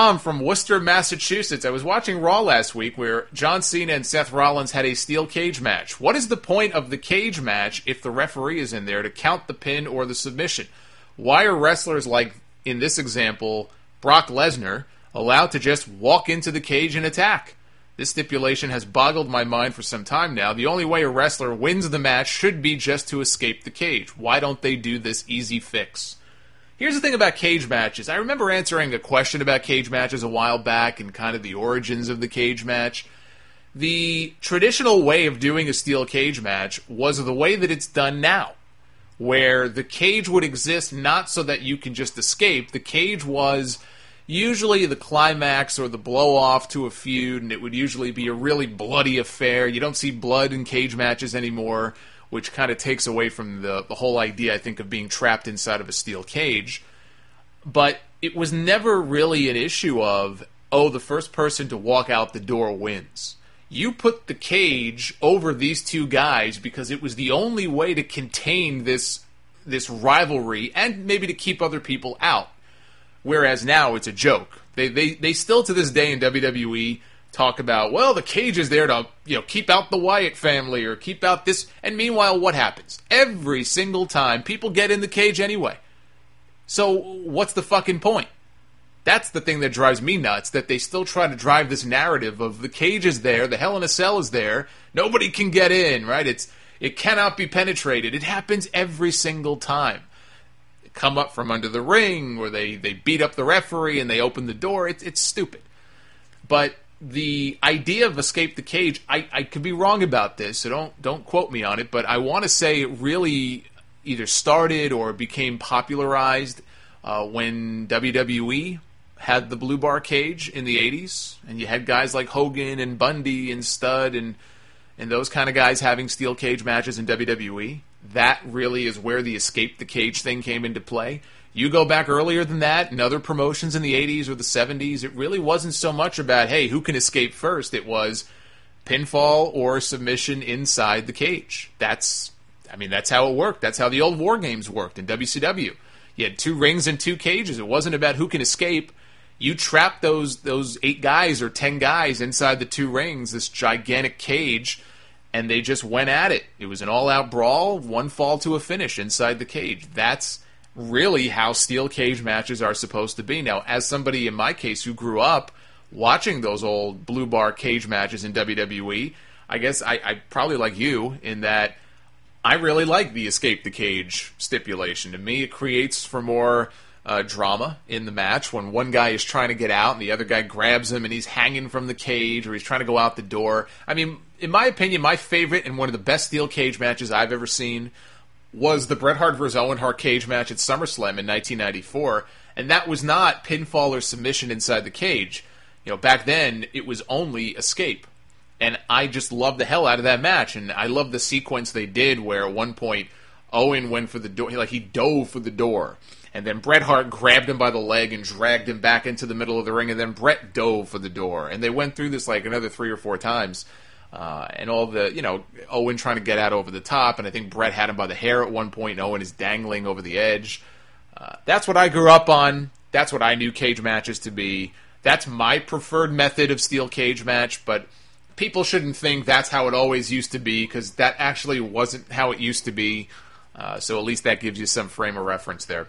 I'm from Worcester, Massachusetts. I was watching Raw last week where John Cena and Seth Rollins had a steel cage match. What is the point of the cage match if the referee is in there to count the pin or the submission? Why are wrestlers like, in this example, Brock Lesnar, allowed to just walk into the cage and attack? This stipulation has boggled my mind for some time now. The only way a wrestler wins the match should be just to escape the cage. Why don't they do this easy fix? Here's the thing about cage matches. I remember answering a question about cage matches a while back and kind of the origins of the cage match. The traditional way of doing a steel cage match was the way that it's done now, where the cage would exist not so that you can just escape. The cage was usually the climax or the blow-off to a feud, and it would usually be a really bloody affair. You don't see blood in cage matches anymore, which kind of takes away from the whole idea, I think, of being trapped inside of a steel cage. But it was never really an issue of, oh, the first person to walk out the door wins. You put the cage over these two guys because it was the only way to contain this rivalry and maybe to keep other people out. Whereas now it's a joke. They still to this day in WWE talk about, well, the cage is there to, keep out the Wyatt family or keep out this. And meanwhile, what happens? Every single time, people get in the cage anyway. So what's the fucking point? That's the thing that drives me nuts, that they still try to drive this narrative of the cage is there, the Hell in a Cell is there, nobody can get in, right? It cannot be penetrated. It happens every single time. Come up from under the ring, or they beat up the referee and they open the door. It's stupid. But the idea of escape the cage, I could be wrong about this, so don't quote me on it, but I want to say it really either started or became popularized when WWE had the blue bar cage in the 80s, and you had guys like Hogan and Bundy and Studd and those kind of guys having steel cage matches in WWE. That really is where the escape the cage thing came into play. You go back earlier than that, in other promotions in the 80s or the 70s, it really wasn't so much about, hey, who can escape first? It was pinfall or submission inside the cage. That's how it worked. That's how the old War Games worked in WCW. You had 2 rings and 2 cages. It wasn't about who can escape. You trapped those 8 guys or 10 guys inside the 2 rings, this gigantic cage, and they just went at it. It was an all-out brawl, one fall to a finish inside the cage. That's really how steel cage matches are supposed to be. Now, as somebody in my case who grew up watching those old blue bar cage matches in WWE, I guess I probably like you in that I really like the escape the cage stipulation. To me, it creates for more drama in the match when one guy is trying to get out and the other guy grabs him and he's hanging from the cage or he's trying to go out the door. I mean, in my opinion, my favorite and one of the best steel cage matches I've ever seen was the Bret Hart vs. Owen Hart cage match at SummerSlam in 1994, and that was not pinfall or submission inside the cage. Back then, it was only escape. And I just loved the hell out of that match, and I love the sequence they did where at one point Owen went for the door, he dove for the door, and then Bret Hart grabbed him by the leg and dragged him back into the middle of the ring, and then Bret dove for the door, and they went through this like another 3 or 4 times, and all the, Owen trying to get out over the top, and I think Bret had him by the hair at one point, and Owen is dangling over the edge. That's what I grew up on. That's what I knew cage matches to be. That's my preferred method of steel cage match, but people shouldn't think that's how it always used to be, because that actually wasn't how it used to be. So at least that gives you some frame of reference there.